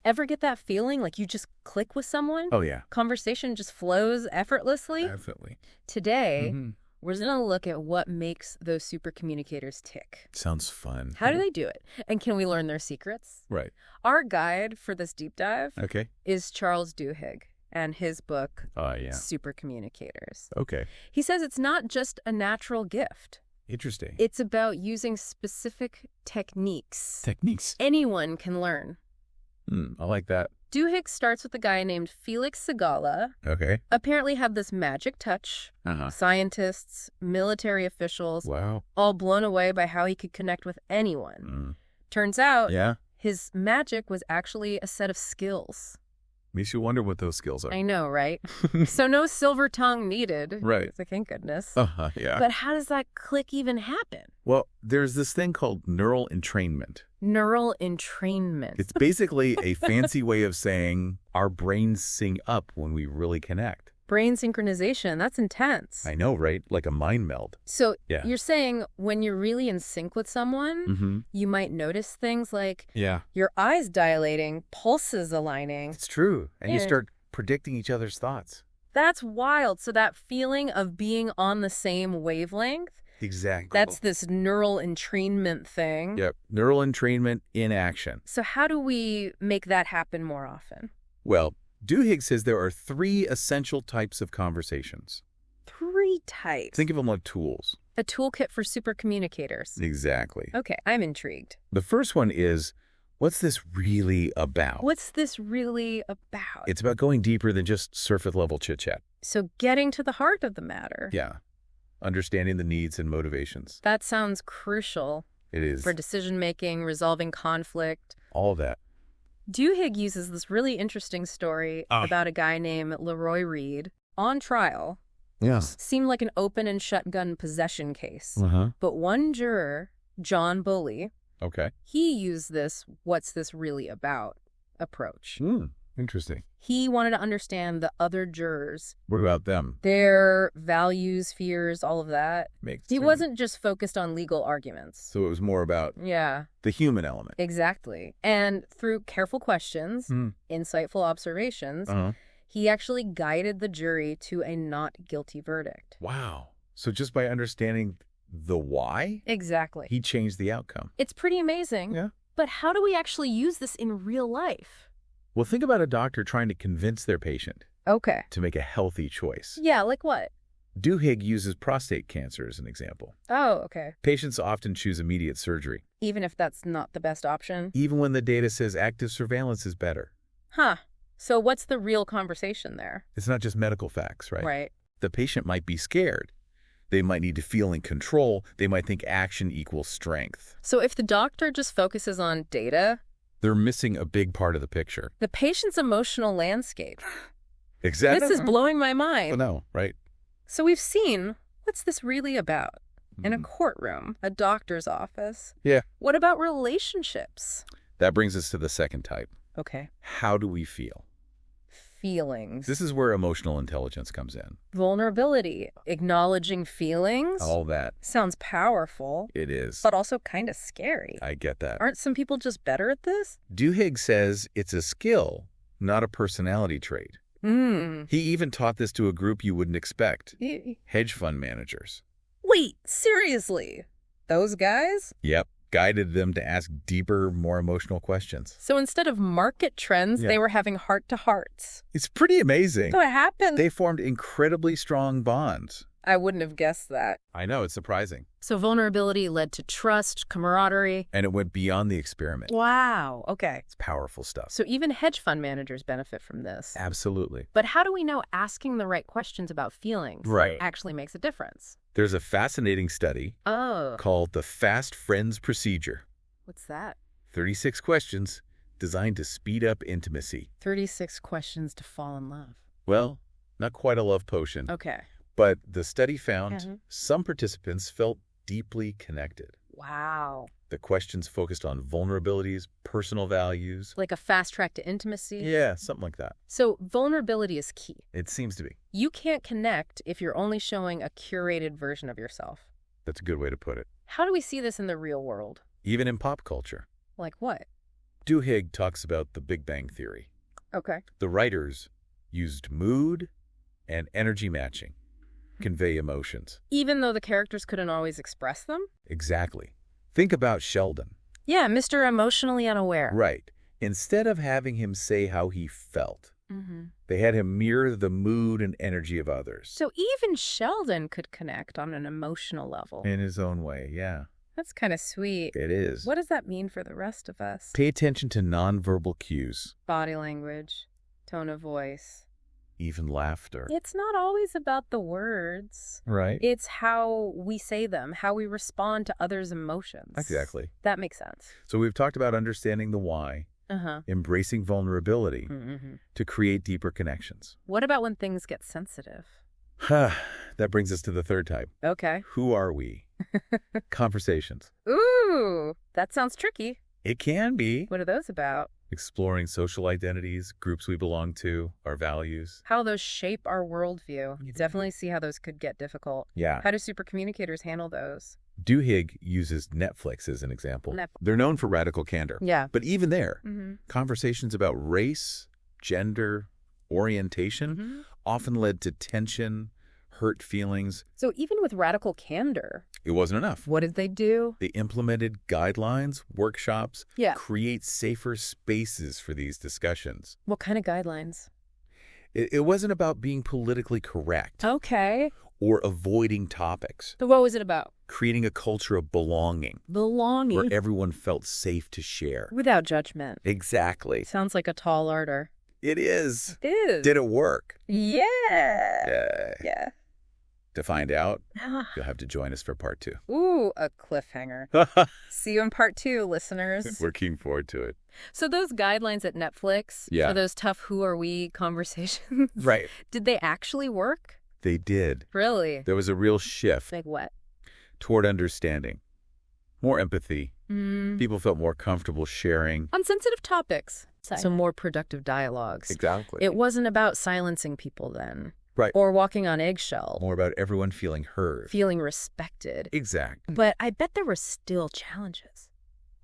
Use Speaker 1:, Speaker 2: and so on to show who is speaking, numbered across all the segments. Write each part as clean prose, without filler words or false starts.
Speaker 1: Ever get that feeling like you just click with someone?
Speaker 2: Oh, yeah.
Speaker 1: Conversation just flows effortlessly?
Speaker 2: Definitely.
Speaker 1: Today, we're going to look at what makes those supercommunicators tick.
Speaker 2: Sounds fun.
Speaker 1: How do they do it? And can we learn their secrets?
Speaker 2: Right.
Speaker 1: Our guide for this deep dive is Charles Duhigg and his book, Supercommunicators.
Speaker 2: Okay.
Speaker 1: He says it's not just a natural gift.
Speaker 2: Interesting.
Speaker 1: It's about using specific techniques.
Speaker 2: Techniques.
Speaker 1: Anyone can learn.
Speaker 2: I like that.
Speaker 1: Duhigg starts with a guy named Felix Segala.
Speaker 2: Okay.
Speaker 1: Apparently have this magic touch. Scientists, military officials, all blown away by how he could connect with anyone. Turns out his magic was actually a set of skills.
Speaker 2: Makes you wonder what those skills are.
Speaker 1: I know, right? So no silver tongue needed.
Speaker 2: Right.
Speaker 1: It's like, thank goodness.
Speaker 2: Yeah.
Speaker 1: But how does that click even happen?
Speaker 2: Well, there's this thing called neural entrainment.
Speaker 1: Neural entrainment.
Speaker 2: It's basically a fancy way of saying our brains sync up when we really connect.
Speaker 1: Brain synchronization, that's intense.
Speaker 2: I know, right? Like a mind meld.
Speaker 1: So you're saying when you're really in sync with someone, you might notice things like your eyes dilating, pulses aligning.
Speaker 2: It's true. And you start predicting each other's thoughts.
Speaker 1: That's wild. So that feeling of being on the same wavelength,
Speaker 2: exactly.
Speaker 1: That's this neural entrainment thing.
Speaker 2: Yep. Neural entrainment in action.
Speaker 1: So how do we make that happen more often?
Speaker 2: Well, Duhigg says there are 3 essential types of conversations.
Speaker 1: 3 types?
Speaker 2: Think of them like tools.
Speaker 1: A toolkit for supercommunicators.
Speaker 2: Exactly.
Speaker 1: Okay, I'm intrigued.
Speaker 2: The first one is, what's this really about?
Speaker 1: What's this really about?
Speaker 2: It's about going deeper than just surface-level chit-chat.
Speaker 1: So getting to the heart of the matter.
Speaker 2: Yeah. Understanding the needs and motivations.
Speaker 1: That sounds crucial.
Speaker 2: It is.
Speaker 1: For decision-making, resolving conflict.
Speaker 2: All of that.
Speaker 1: Duhigg uses this really interesting story about a guy named Leroy Reed on trial.
Speaker 2: Yeah.
Speaker 1: Seemed like an open and shutgun possession case. But one juror, John Bully, he used this "what's this really about" approach.
Speaker 2: Interesting.
Speaker 1: He wanted to understand the other jurors.
Speaker 2: What about them?
Speaker 1: Their values, fears, all of that. He wasn't just focused on legal arguments.
Speaker 2: So it was more about the human element.
Speaker 1: Exactly. And through careful questions, insightful observations, he actually guided the jury to a not guilty verdict.
Speaker 2: Wow. So just by understanding the why?
Speaker 1: Exactly.
Speaker 2: He changed the outcome.
Speaker 1: It's pretty amazing.
Speaker 2: Yeah.
Speaker 1: But how do we actually use this in real life?
Speaker 2: Well, think about a doctor trying to convince their patient to make a healthy choice.
Speaker 1: Yeah, like what?
Speaker 2: Duhigg uses prostate cancer as an example.
Speaker 1: Oh, okay.
Speaker 2: Patients often choose immediate surgery.
Speaker 1: Even if that's not the best option?
Speaker 2: Even when the data says active surveillance is better.
Speaker 1: So what's the real conversation there?
Speaker 2: It's not just medical facts, right?
Speaker 1: Right.
Speaker 2: The patient might be scared. They might need to feel in control. They might think action equals strength.
Speaker 1: So if the doctor just focuses on data,
Speaker 2: they're missing a big part of the picture.
Speaker 1: The patient's emotional landscape.
Speaker 2: Exactly.
Speaker 1: This is blowing my mind.
Speaker 2: I know, right?
Speaker 1: So we've seen, what's this really about? In a courtroom, a doctor's office.
Speaker 2: Yeah.
Speaker 1: What about relationships?
Speaker 2: That brings us to the second type.
Speaker 1: Okay.
Speaker 2: How do we feel?
Speaker 1: Feelings.
Speaker 2: This is where emotional intelligence comes in.
Speaker 1: Vulnerability, acknowledging feelings.
Speaker 2: All that.
Speaker 1: Sounds powerful.
Speaker 2: It is.
Speaker 1: But also kind of scary.
Speaker 2: I get that.
Speaker 1: Aren't some people just better at this?
Speaker 2: Duhigg says it's a skill, not a personality trait. He even taught this to a group you wouldn't expect. Hedge fund managers.
Speaker 1: Wait, seriously? Those guys?
Speaker 2: Yep. Guided them to ask deeper, more emotional questions.
Speaker 1: So instead of market trends, they were having heart-to-hearts.
Speaker 2: It's pretty amazing.
Speaker 1: So it happened.
Speaker 2: They formed incredibly strong bonds.
Speaker 1: I wouldn't have guessed that.
Speaker 2: I know, it's surprising.
Speaker 1: So vulnerability led to trust, camaraderie.
Speaker 2: And it went beyond the experiment.
Speaker 1: Wow, okay.
Speaker 2: It's powerful stuff.
Speaker 1: So even hedge fund managers benefit from this.
Speaker 2: Absolutely.
Speaker 1: But how do we know asking the right questions about feelings actually makes a difference?
Speaker 2: There's a fascinating study called the Fast Friends Procedure.
Speaker 1: What's that?
Speaker 2: 36 questions designed to speed up intimacy.
Speaker 1: 36 questions to fall in love.
Speaker 2: Well, not quite a love potion.
Speaker 1: Okay.
Speaker 2: But the study found some participants felt deeply connected.
Speaker 1: Wow.
Speaker 2: The questions focused on vulnerabilities, personal values.
Speaker 1: Like a fast track to intimacy?
Speaker 2: Yeah, something like that.
Speaker 1: So vulnerability is key.
Speaker 2: It seems to be.
Speaker 1: You can't connect if you're only showing a curated version of yourself.
Speaker 2: That's a good way to put it.
Speaker 1: How do we see this in the real world?
Speaker 2: Even in pop culture.
Speaker 1: Like what?
Speaker 2: Duhigg talks about the Big Bang Theory.
Speaker 1: Okay.
Speaker 2: The writers used mood and energy matching to convey emotions.
Speaker 1: Even though the characters couldn't always express them?
Speaker 2: Exactly. Think about Sheldon.
Speaker 1: Yeah, Mr. Emotionally Unaware.
Speaker 2: Right. Instead of having him say how he felt, they had him mirror the mood and energy of others.
Speaker 1: So even Sheldon could connect on an emotional level.
Speaker 2: In his own way, yeah.
Speaker 1: That's kind of sweet.
Speaker 2: It is.
Speaker 1: What does that mean for the rest of us?
Speaker 2: Pay attention to nonverbal cues.
Speaker 1: Body language, tone of voice.
Speaker 2: Even laughter.
Speaker 1: It's not always about the words.
Speaker 2: Right.
Speaker 1: It's how we say them, how we respond to others' emotions.
Speaker 2: Exactly.
Speaker 1: That makes sense.
Speaker 2: So we've talked about understanding the why, embracing vulnerability to create deeper connections.
Speaker 1: What about when things get sensitive?
Speaker 2: That brings us to the third type.
Speaker 1: Okay.
Speaker 2: Who are we? Conversations.
Speaker 1: Ooh, that sounds tricky.
Speaker 2: It can be.
Speaker 1: What are those about?
Speaker 2: Exploring social identities, groups we belong to, our values.
Speaker 1: How those shape our worldview. You definitely see how those could get difficult.
Speaker 2: Yeah.
Speaker 1: How do supercommunicators handle those?
Speaker 2: Duhigg uses Netflix as an example. They're known for radical candor.
Speaker 1: Yeah.
Speaker 2: But even there, conversations about race, gender, orientation often led to tension, hurt feelings.
Speaker 1: So even with radical candor,
Speaker 2: it wasn't enough.
Speaker 1: What did they do?
Speaker 2: They implemented guidelines, workshops, create safer spaces for these discussions.
Speaker 1: What kind of guidelines?
Speaker 2: It wasn't about being politically correct.
Speaker 1: Okay.
Speaker 2: Or avoiding topics.
Speaker 1: So what was it about?
Speaker 2: Creating a culture of belonging.
Speaker 1: Belonging?
Speaker 2: Where everyone felt safe to share.
Speaker 1: Without judgment.
Speaker 2: Exactly.
Speaker 1: Sounds like a tall order.
Speaker 2: It is.
Speaker 1: It is.
Speaker 2: Did it work?
Speaker 1: Yeah.
Speaker 2: Yeah. To find out, you'll have to join us for part 2.
Speaker 1: Ooh, a cliffhanger. See you in part 2, listeners.
Speaker 2: We're looking forward to it.
Speaker 1: So those guidelines at Netflix for those tough who are we conversations,
Speaker 2: right?
Speaker 1: Did they actually work?
Speaker 2: They did.
Speaker 1: Really?
Speaker 2: There was a real shift.
Speaker 1: Like what?
Speaker 2: Toward understanding. More empathy. People felt more comfortable sharing.
Speaker 1: On sensitive topics. So more productive dialogues.
Speaker 2: Exactly.
Speaker 1: It wasn't about silencing people then.
Speaker 2: Right.
Speaker 1: Or walking on eggshells.
Speaker 2: More about everyone feeling heard.
Speaker 1: Feeling respected.
Speaker 2: Exactly.
Speaker 1: But I bet there were still challenges.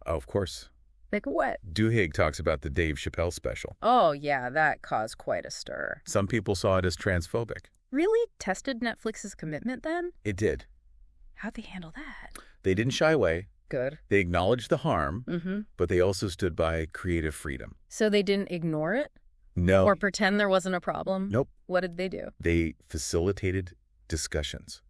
Speaker 2: Oh, of course.
Speaker 1: Like what?
Speaker 2: Duhigg talks about the Dave Chappelle special.
Speaker 1: Oh, yeah, that caused quite a stir.
Speaker 2: Some people saw it as transphobic.
Speaker 1: Really tested Netflix's commitment then?
Speaker 2: It did.
Speaker 1: How'd they handle that?
Speaker 2: They didn't shy away.
Speaker 1: Good.
Speaker 2: They acknowledged the harm, but they also stood by creative freedom.
Speaker 1: So they didn't ignore it?
Speaker 2: No.
Speaker 1: Or pretend there wasn't a problem?
Speaker 2: Nope.
Speaker 1: What did they do?
Speaker 2: They facilitated discussions,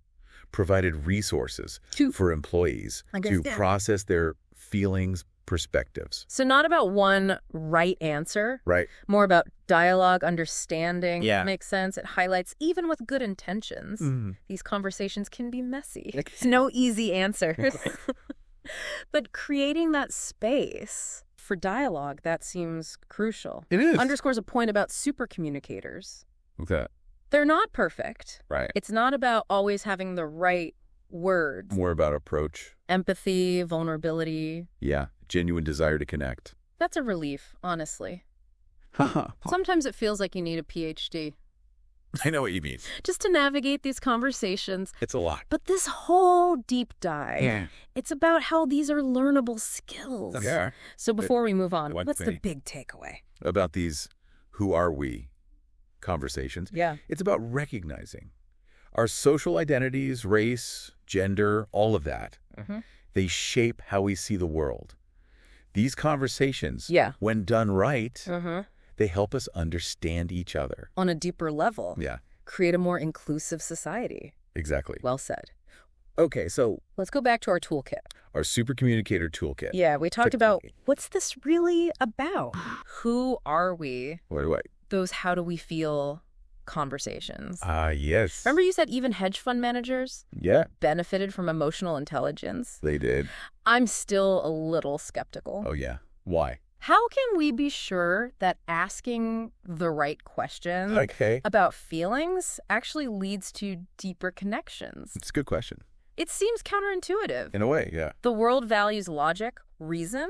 Speaker 2: provided resources for employees to process their feelings, perspectives.
Speaker 1: So not about one right answer.
Speaker 2: Right.
Speaker 1: More about dialogue, understanding.
Speaker 2: Yeah.
Speaker 1: Makes sense. It highlights, even with good intentions, these conversations can be messy. There's no easy answers. But creating that space for dialogue, that seems crucial.
Speaker 2: It is.
Speaker 1: Underscores a point about supercommunicators.
Speaker 2: Okay.
Speaker 1: They're not perfect.
Speaker 2: Right.
Speaker 1: It's not about always having the right words.
Speaker 2: More about approach.
Speaker 1: Empathy, vulnerability.
Speaker 2: Yeah. Genuine desire to connect.
Speaker 1: That's a relief, honestly.
Speaker 2: Haha.
Speaker 1: Sometimes it feels like you need a PhD.
Speaker 2: I know what you mean.
Speaker 1: Just to navigate these conversations.
Speaker 2: It's a lot.
Speaker 1: But this whole deep dive, it's about how these are learnable skills.
Speaker 2: Yeah.
Speaker 1: So before we move on, what's the big takeaway?
Speaker 2: About these who are we conversations.
Speaker 1: Yeah.
Speaker 2: It's about recognizing our social identities, race, gender, all of that. They shape how we see the world. These conversations, when done right, they help us understand each other.
Speaker 1: On a deeper level.
Speaker 2: Yeah.
Speaker 1: Create a more inclusive society.
Speaker 2: Exactly.
Speaker 1: Well said.
Speaker 2: Okay, so
Speaker 1: let's go back to our toolkit.
Speaker 2: Our Supercommunicator toolkit.
Speaker 1: Yeah, we talked about what's this really about? Who are we?
Speaker 2: Wait.
Speaker 1: Those how do we feel conversations.
Speaker 2: Yes.
Speaker 1: Remember you said even hedge fund managers benefited from emotional intelligence?
Speaker 2: They did.
Speaker 1: I'm still a little skeptical.
Speaker 2: Oh, yeah. Why?
Speaker 1: How can we be sure that asking the right questions about feelings actually leads to deeper connections?
Speaker 2: It's a good question.
Speaker 1: It seems counterintuitive.
Speaker 2: In a way, yeah.
Speaker 1: The world values logic, reason,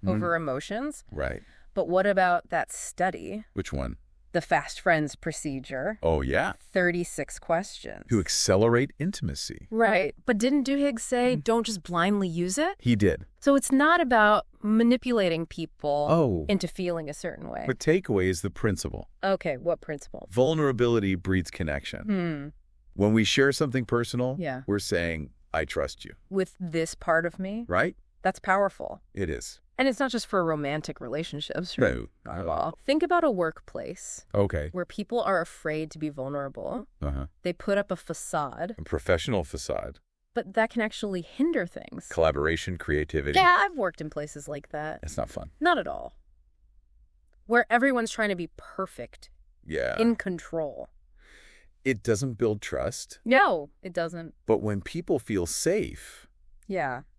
Speaker 1: over emotions.
Speaker 2: Right.
Speaker 1: But what about that study?
Speaker 2: Which one?
Speaker 1: The fast friends procedure.
Speaker 2: Oh, yeah.
Speaker 1: 36 questions.
Speaker 2: To accelerate intimacy.
Speaker 1: Right. But didn't Duhigg say don't just blindly use it?
Speaker 2: He did.
Speaker 1: So it's not about manipulating people into feeling a certain way.
Speaker 2: But takeaway is the principle.
Speaker 1: Okay, what principle?
Speaker 2: Vulnerability breeds connection. When we share something personal, we're saying, I trust you.
Speaker 1: With this part of me?
Speaker 2: Right?
Speaker 1: That's powerful.
Speaker 2: It is.
Speaker 1: And it's not just for romantic relationships. Right?
Speaker 2: No.
Speaker 1: Not at all. Think about a workplace.
Speaker 2: Okay.
Speaker 1: Where people are afraid to be vulnerable. They put up a facade.
Speaker 2: A professional facade.
Speaker 1: But that can actually hinder things.
Speaker 2: Collaboration, creativity.
Speaker 1: Yeah, I've worked in places like that.
Speaker 2: It's not fun.
Speaker 1: Not at all. Where everyone's trying to be perfect.
Speaker 2: Yeah.
Speaker 1: In control.
Speaker 2: It doesn't build trust.
Speaker 1: No, it doesn't.
Speaker 2: But when people feel safe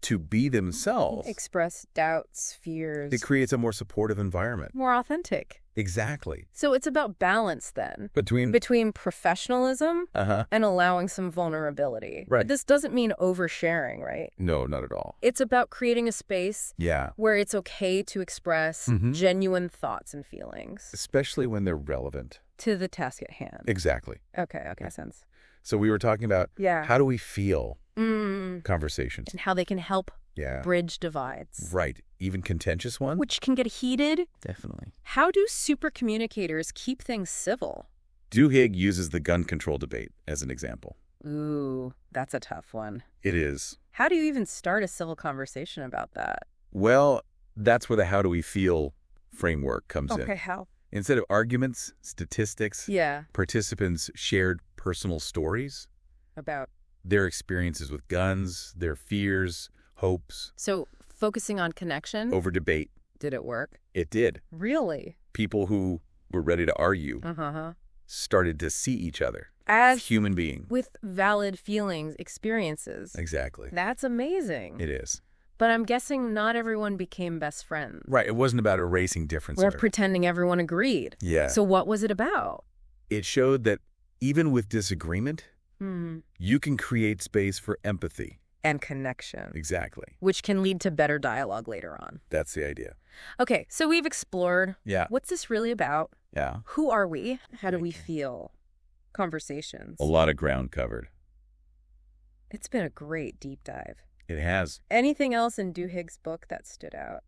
Speaker 2: to be themselves,
Speaker 1: express doubts, fears,
Speaker 2: it creates a more supportive environment.
Speaker 1: More authentic.
Speaker 2: Exactly.
Speaker 1: So it's about balance then.
Speaker 2: Between
Speaker 1: professionalism and allowing some vulnerability.
Speaker 2: Right.
Speaker 1: This doesn't mean oversharing, right?
Speaker 2: No, not at all.
Speaker 1: It's about creating a space where it's okay to express genuine thoughts and feelings.
Speaker 2: Especially when they're relevant.
Speaker 1: To the task at hand.
Speaker 2: Exactly.
Speaker 1: Okay, makes sense.
Speaker 2: So we were talking about how do we feel conversations.
Speaker 1: And how they can help bridge divides.
Speaker 2: Right. Even contentious ones.
Speaker 1: Which can get heated.
Speaker 2: Definitely.
Speaker 1: How do supercommunicators keep things civil?
Speaker 2: Duhigg uses the gun control debate as an example.
Speaker 1: Ooh, that's a tough one.
Speaker 2: It is.
Speaker 1: How do you even start a civil conversation about that?
Speaker 2: Well, that's where the how do we feel framework comes in.
Speaker 1: Okay, how?
Speaker 2: Instead of arguments, statistics, participants shared personal stories.
Speaker 1: About?
Speaker 2: Their experiences with guns, their fears, hopes.
Speaker 1: So focusing on connection?
Speaker 2: Over debate.
Speaker 1: Did it work?
Speaker 2: It did.
Speaker 1: Really?
Speaker 2: People who were ready to argue started to see each other
Speaker 1: as
Speaker 2: human beings.
Speaker 1: With valid feelings, experiences.
Speaker 2: Exactly.
Speaker 1: That's amazing.
Speaker 2: It is.
Speaker 1: But I'm guessing not everyone became best friends.
Speaker 2: Right. It wasn't about erasing differences.
Speaker 1: We're pretending everyone agreed.
Speaker 2: Yeah.
Speaker 1: So what was it about?
Speaker 2: It showed that even with disagreement, you can create space for empathy.
Speaker 1: And connection.
Speaker 2: Exactly.
Speaker 1: Which can lead to better dialogue later on.
Speaker 2: That's the idea.
Speaker 1: Okay, so we've explored.
Speaker 2: Yeah.
Speaker 1: What's this really about?
Speaker 2: Yeah.
Speaker 1: Who are we? How do we feel? Conversations.
Speaker 2: A lot of ground covered.
Speaker 1: It's been a great deep dive.
Speaker 2: It has.
Speaker 1: Anything else in Duhigg's book that stood out?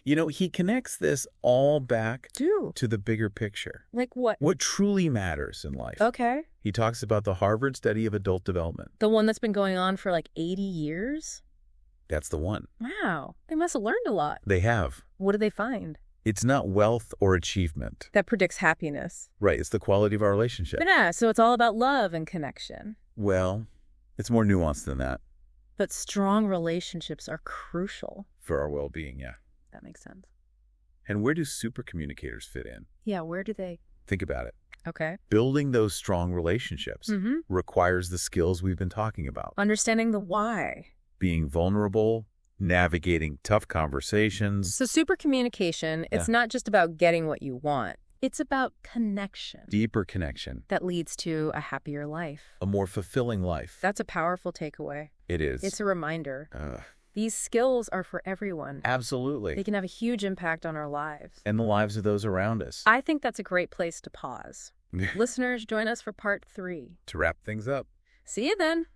Speaker 2: You know, he connects this all back to the bigger picture.
Speaker 1: Like what?
Speaker 2: What truly matters in life.
Speaker 1: Okay.
Speaker 2: He talks about the Harvard study of adult development.
Speaker 1: The one that's been going on for like 80 years?
Speaker 2: That's the one.
Speaker 1: Wow. They must have learned a lot.
Speaker 2: They have.
Speaker 1: What did they find?
Speaker 2: It's not wealth or achievement.
Speaker 1: That predicts happiness.
Speaker 2: Right. It's the quality of our relationship.
Speaker 1: But yeah, so it's all about love and connection.
Speaker 2: Well, it's more nuanced than that.
Speaker 1: But strong relationships are crucial.
Speaker 2: For our well-being, yeah.
Speaker 1: That makes sense.
Speaker 2: And where do supercommunicators fit in?
Speaker 1: Yeah, where do they?
Speaker 2: Think about it.
Speaker 1: Okay.
Speaker 2: Building those strong relationships requires the skills we've been talking about.
Speaker 1: Understanding the why.
Speaker 2: Being vulnerable, navigating tough conversations.
Speaker 1: So supercommunication, it's not just about getting what you want. It's about connection.
Speaker 2: Deeper connection.
Speaker 1: That leads to a happier life.
Speaker 2: A more fulfilling life.
Speaker 1: That's a powerful takeaway.
Speaker 2: It is.
Speaker 1: It's a reminder. These skills are for everyone.
Speaker 2: Absolutely.
Speaker 1: They can have a huge impact on our lives.
Speaker 2: And the lives of those around us.
Speaker 1: I think that's a great place to pause. Listeners, join us for part 3.
Speaker 2: To wrap things up.
Speaker 1: See you then.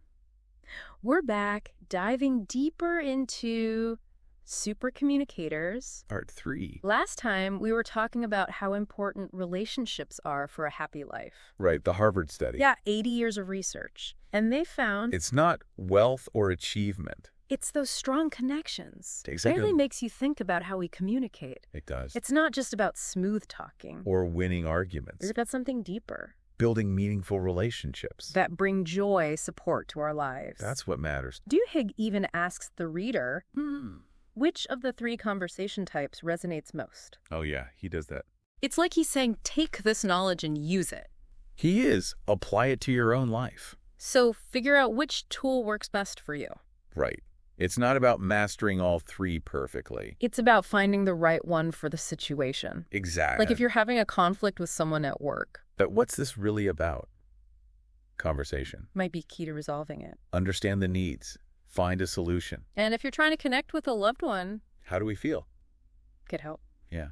Speaker 1: We're back, diving deeper into supercommunicators.
Speaker 2: Part 3.
Speaker 1: Last time, we were talking about how important relationships are for a happy life.
Speaker 2: Right, the Harvard study.
Speaker 1: Yeah, 80 years of research. And they found...
Speaker 2: It's not wealth or achievement.
Speaker 1: It's those strong connections.
Speaker 2: Exactly.
Speaker 1: It really makes you think about how we communicate.
Speaker 2: It does.
Speaker 1: It's not just about smooth talking.
Speaker 2: Or winning arguments.
Speaker 1: It's about something deeper.
Speaker 2: Building meaningful relationships.
Speaker 1: That bring joy, support to our lives.
Speaker 2: That's what matters.
Speaker 1: Duhigg even asks the reader, which of the 3 conversation types resonates most?
Speaker 2: Oh yeah, he does that.
Speaker 1: It's like he's saying, take this knowledge and use it.
Speaker 2: He is. Apply it to your own life.
Speaker 1: So figure out which tool works best for you.
Speaker 2: Right. It's not about mastering all 3 perfectly.
Speaker 1: It's about finding the right one for the situation.
Speaker 2: Exactly.
Speaker 1: Like if you're having a conflict with someone at work.
Speaker 2: But what's this really about? Conversation.
Speaker 1: Might be key to resolving it.
Speaker 2: Understand the needs. Find a solution.
Speaker 1: And if you're trying to connect with a loved one.
Speaker 2: How do we feel?
Speaker 1: Get help.
Speaker 2: Yeah.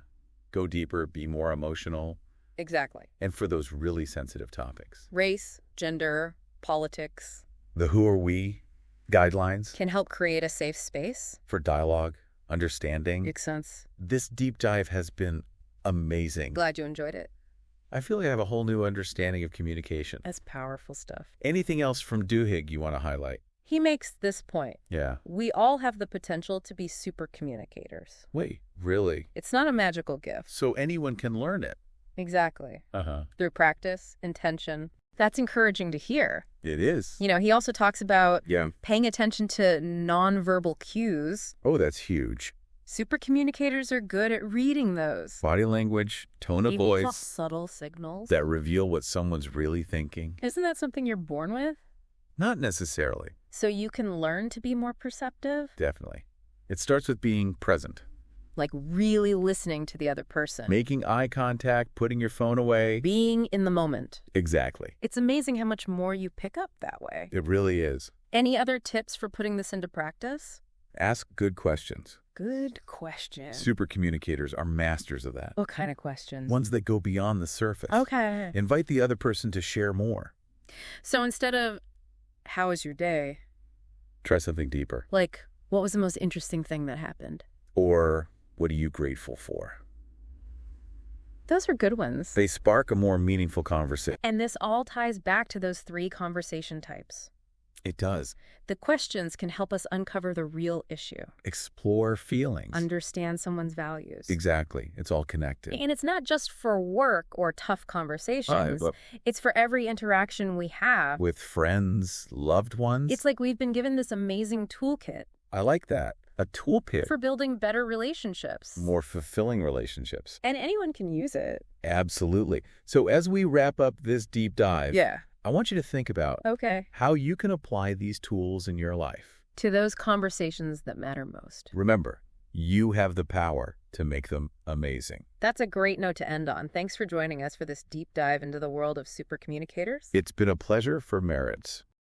Speaker 2: Go deeper, be more emotional,
Speaker 1: Exactly.
Speaker 2: And for those really sensitive topics.
Speaker 1: Race, gender, politics.
Speaker 2: The who are we guidelines.
Speaker 1: Can help create a safe space.
Speaker 2: For dialogue, understanding.
Speaker 1: Makes sense.
Speaker 2: This deep dive has been amazing.
Speaker 1: Glad you enjoyed it.
Speaker 2: I feel like I have a whole new understanding of communication.
Speaker 1: That's powerful stuff.
Speaker 2: Anything else from Duhigg you want to highlight?
Speaker 1: He makes this point.
Speaker 2: Yeah.
Speaker 1: We all have the potential to be super communicators.
Speaker 2: Wait, really?
Speaker 1: It's not a magical gift.
Speaker 2: So anyone can learn it?
Speaker 1: Exactly. Through practice, intention. That's encouraging to hear.
Speaker 2: It is.
Speaker 1: You know, he also talks about paying attention to nonverbal cues.
Speaker 2: Oh, that's huge.
Speaker 1: Super communicators are good at reading those.
Speaker 2: Body language, tone of voice.
Speaker 1: Subtle signals.
Speaker 2: That reveal what someone's really thinking.
Speaker 1: Isn't that something you're born with?
Speaker 2: Not necessarily.
Speaker 1: So you can learn to be more perceptive?
Speaker 2: Definitely. It starts with being present.
Speaker 1: Like really listening to the other person.
Speaker 2: Making eye contact, putting your phone away.
Speaker 1: Being in the moment.
Speaker 2: Exactly.
Speaker 1: It's amazing how much more you pick up that way.
Speaker 2: It really is.
Speaker 1: Any other tips for putting this into practice?
Speaker 2: Ask good questions.
Speaker 1: Good question.
Speaker 2: Super communicators are masters of that.
Speaker 1: What kind of questions?
Speaker 2: Ones that go beyond the surface.
Speaker 1: Okay.
Speaker 2: Invite the other person to share more.
Speaker 1: So instead of, how was your day?
Speaker 2: Try something deeper.
Speaker 1: Like, what was the most interesting thing that happened?
Speaker 2: Or, what are you grateful for?
Speaker 1: Those are good ones.
Speaker 2: They spark a more meaningful conversation.
Speaker 1: And this all ties back to those 3 conversation types.
Speaker 2: It does.
Speaker 1: The questions can help us uncover the real issue.
Speaker 2: Explore feelings.
Speaker 1: Understand someone's values.
Speaker 2: Exactly. It's all connected.
Speaker 1: And it's not just for work or tough conversations. It's for every interaction we have.
Speaker 2: With friends, loved ones.
Speaker 1: It's like we've been given this amazing toolkit.
Speaker 2: I like that. A toolkit.
Speaker 1: For building better relationships.
Speaker 2: More fulfilling relationships.
Speaker 1: And anyone can use it.
Speaker 2: Absolutely. So as we wrap up this deep dive, I want you to think about how you can apply these tools in your life.
Speaker 1: To those conversations that matter most.
Speaker 2: Remember, you have the power to make them amazing.
Speaker 1: That's a great note to end on. Thanks for joining us for this deep dive into the world of super communicators.
Speaker 2: It's been a pleasure for Merritt's.